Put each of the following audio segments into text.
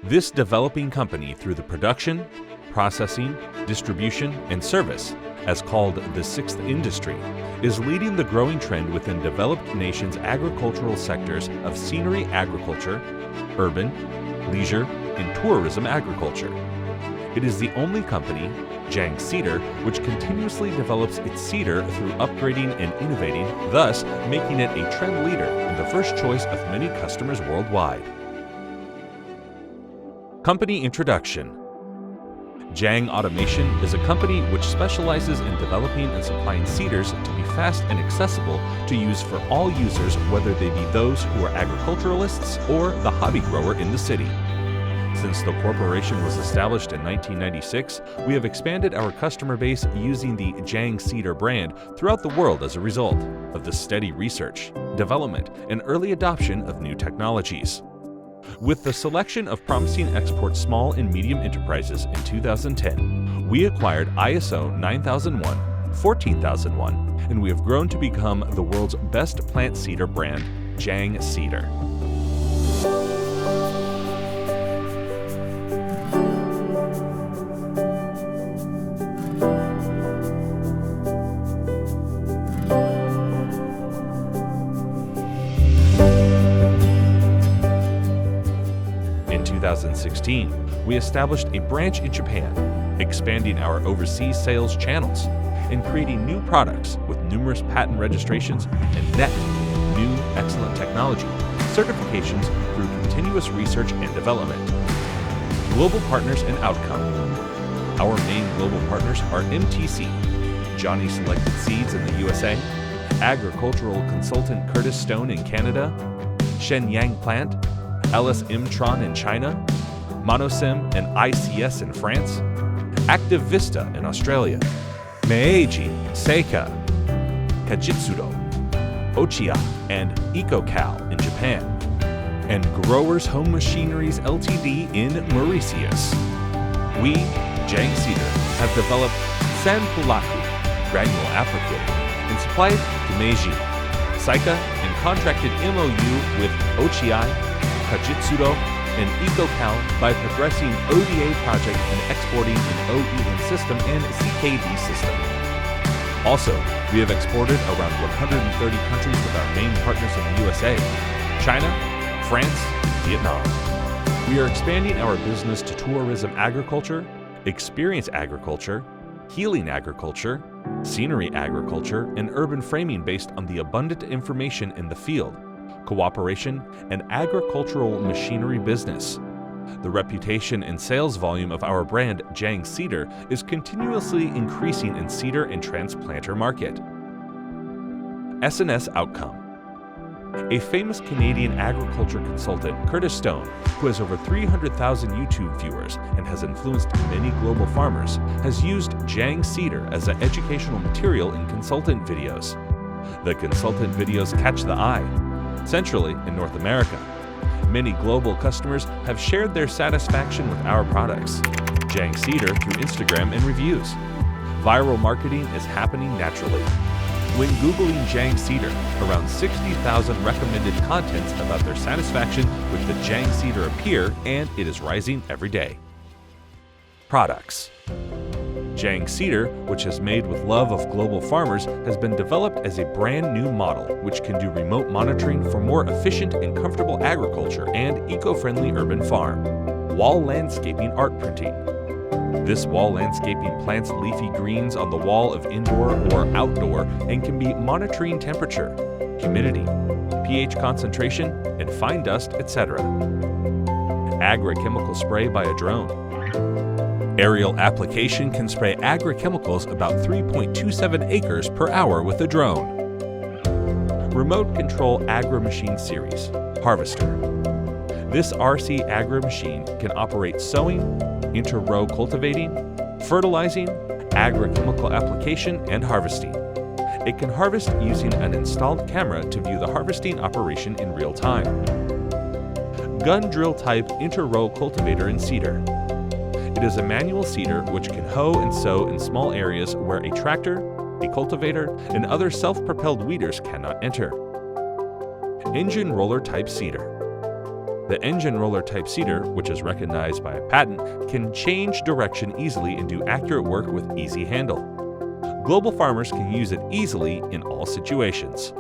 This developing company, through the production, processing, distribution, and service, as called the sixth industry, is leading the growing trend within developed nations' agricultural sectors of scenery agriculture, urban, leisure, and tourism agriculture. It is the only company, Jang Cedar, which continuously develops its cedar through upgrading and innovating, thus making it a trend leader and the first choice of many customers worldwide. Company introduction. Jang Automation is a company which specializes in developing and supplying cedars to be fast and accessible to use for all users, whether they be those who are agriculturalists or the hobby grower in the city. Since the corporation was established in 1996, we have expanded our customer base using the Jang Cedar brand throughout the world as a result of the steady research, development, and early adoption of new technologies. With the selection of promising export small and medium enterprises in 2010, we acquired ISO 9001, 14001, and we have grown to become the world's best plant cedar brand, Jang Cedar. In 2016, we established a branch in Japan, expanding our overseas sales channels and creating new products with numerous patent registrations and net new excellent technology certifications through continuous research and development. Global partners and outcome. Our main global partners are MTC, Johnny Selected Seeds in the USA, agricultural consultant Curtis Stone in Canada, Shenyang Plant, LS Imtron in China, Monosim and ICS in France, Active Vista in Australia, Meiji, Seika, Kajitsudo, Ochiya, and EcoCal in Japan, and Growers Home Machineries Ltd in Mauritius. We, Jang Cedar, have developed Sanpulaku granule applicator and supplied to Meiji, Seika, and contracted MOU with Ochiya, Kajitsudo, and EcoCal by progressing ODA project and exporting an OEM system and CKD system. Also, we have exported around 130 countries with our main partners in the USA, China, France, and Vietnam. We are expanding our business to tourism agriculture, experience agriculture, healing agriculture, scenery agriculture, and urban framing based on the abundant information in the field, cooperation, and agricultural machinery business. The reputation and sales volume of our brand, Jang Cedar, is continuously increasing in cedar and transplanter market. S&S Outcome. A famous Canadian agriculture consultant, Curtis Stone, who has over 300,000 YouTube viewers and has influenced many global farmers, has used Jang Cedar as an educational material in consultant videos. The consultant videos catch the eye. Centrally, in North America, many global customers have shared their satisfaction with our products, Jang Cedar, through Instagram and reviews. Viral marketing is happening naturally. When Googling Jang Cedar, around 60,000 recommended contents about their satisfaction with the Jang Cedar appear, and it is rising every day. Products. Jang Cedar, which is made with love of global farmers, has been developed as a brand new model which can do remote monitoring for more efficient and comfortable agriculture and eco-friendly urban farm. Wall landscaping art printing. This wall landscaping plants leafy greens on the wall of indoor or outdoor and can be monitoring temperature, humidity, pH concentration, and fine dust, etc. Agrochemical spray by a drone. Aerial application can spray agrochemicals about 3.27 acres per hour with a drone. Remote Control Agri Machine Series, Harvester. This RC Agri Machine can operate sowing, inter-row cultivating, fertilizing, agrochemical application, and harvesting. It can harvest using an installed camera to view the harvesting operation in real time. Gun drill type inter-row cultivator in cedar. It is a manual seeder which can hoe and sow in small areas where a tractor, a cultivator, and other self-propelled weeders cannot enter. Engine roller type seeder. The engine roller type seeder, which is recognized by a patent, can change direction easily and do accurate work with easy handle. Global farmers can use it easily in all situations.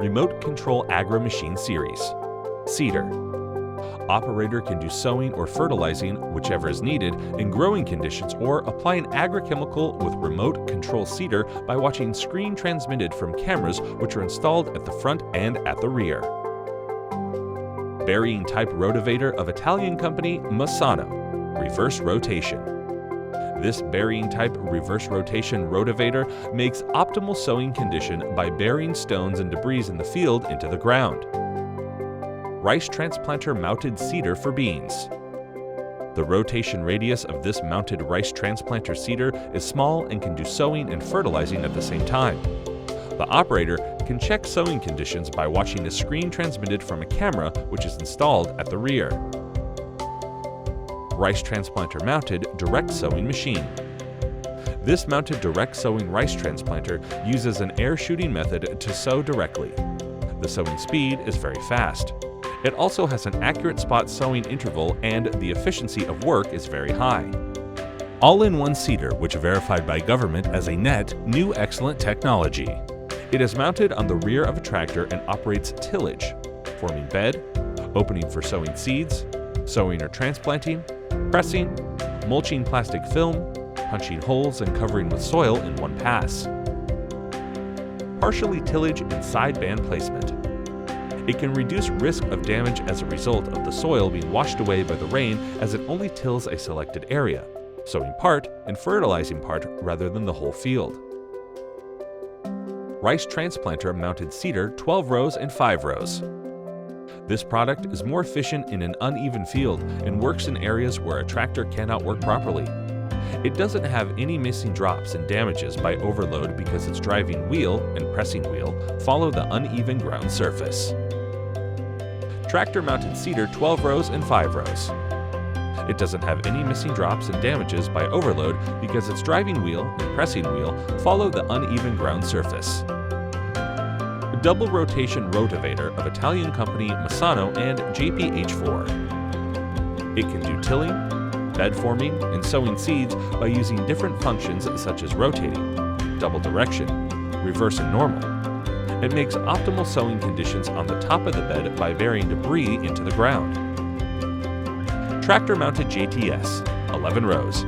Remote Control Agri Machine Series. Seeder. Operator can do sowing or fertilizing, whichever is needed, in growing conditions, or apply an agrochemical with remote control seeder by watching screen transmitted from cameras which are installed at the front and at the rear. Burying type rotavator of Italian company Massano. Reverse rotation. This burying type reverse rotation rotavator makes optimal sowing condition by burying stones and debris in the field into the ground. Rice transplanter mounted seeder for beans. The rotation radius of this mounted rice transplanter seeder is small and can do sowing and fertilizing at the same time. The operator can check sowing conditions by watching a screen transmitted from a camera which is installed at the rear. Rice transplanter mounted direct sowing machine. This mounted direct sowing rice transplanter uses an air shooting method to sow directly. The sowing speed is very fast. It also has an accurate spot sowing interval, and the efficiency of work is very high. All-in-one seeder, which verified by government as a net, new excellent technology. It is mounted on the rear of a tractor and operates tillage, forming bed, opening for sowing seeds, sowing or transplanting, pressing, mulching plastic film, punching holes and covering with soil in one pass. Partially tillage and sideband placement. It can reduce risk of damage as a result of the soil being washed away by the rain, as it only tills a selected area, sowing part and fertilizing part rather than the whole field. Rice transplanter mounted seeder 12 rows and 5 rows. This product is more efficient in an uneven field and works in areas where a tractor cannot work properly. It doesn't have any missing drops and damages by overload because its driving wheel and pressing wheel follow the uneven ground surface. Tractor mounted seeder 12 rows and 5 rows. It doesn't have any missing drops and damages by overload because its driving wheel and pressing wheel follow the uneven ground surface. Double rotation rotavator of Italian company Massano and JPH4. It can do tilling, bed forming, and sowing seeds by using different functions such as rotating, double direction, reverse and normal. It makes optimal sowing conditions on the top of the bed by burying debris into the ground. Tractor-mounted JTS, 11 rows.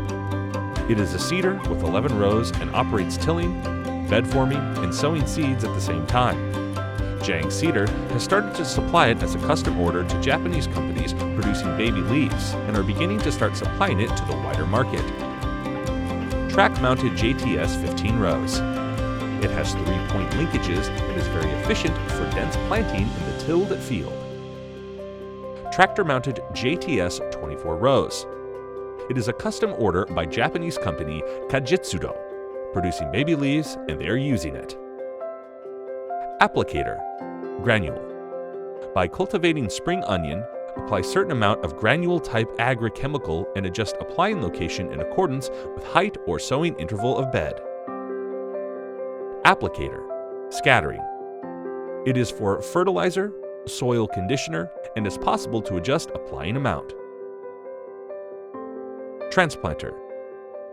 It is a seeder with 11 rows and operates tilling, bed forming, and sowing seeds at the same time. Jang Seeder has started to supply it as a custom order to Japanese companies producing baby leaves and are beginning to start supplying it to the wider market. Track-mounted JTS 15 rows. It has 3-point linkages and is very efficient for dense planting in the tilled field. Tractor-mounted JTS 24 rows. It is a custom order by Japanese company Kajitsudo, producing baby leaves, and they are using it. Applicator, granule. By cultivating spring onion, apply certain amount of granule-type agrochemical and adjust applying location in accordance with height or sowing interval of bed. Applicator, scattering. It is for fertilizer, soil conditioner, and is possible to adjust applying amount. Transplanter,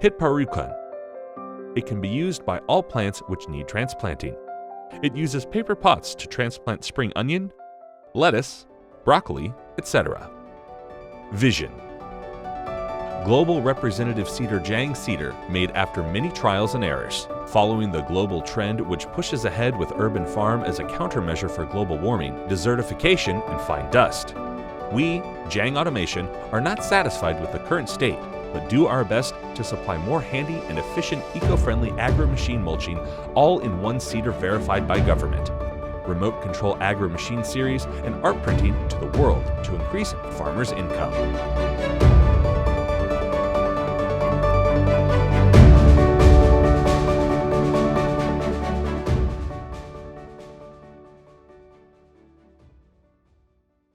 Hitparukan. It can be used by all plants which need transplanting. It uses paper pots to transplant spring onion, lettuce, broccoli, etc. Vision. Global representative seeder Jang Seeder made after many trials and errors, following the global trend which pushes ahead with urban farm as a countermeasure for global warming, desertification, and fine dust. We, Jang Automation, are not satisfied with the current state, but do our best to supply more handy and efficient eco-friendly agri-machine mulching, all in one seeder verified by government. Remote control agri-machine series and art printing to the world to increase farmers' income.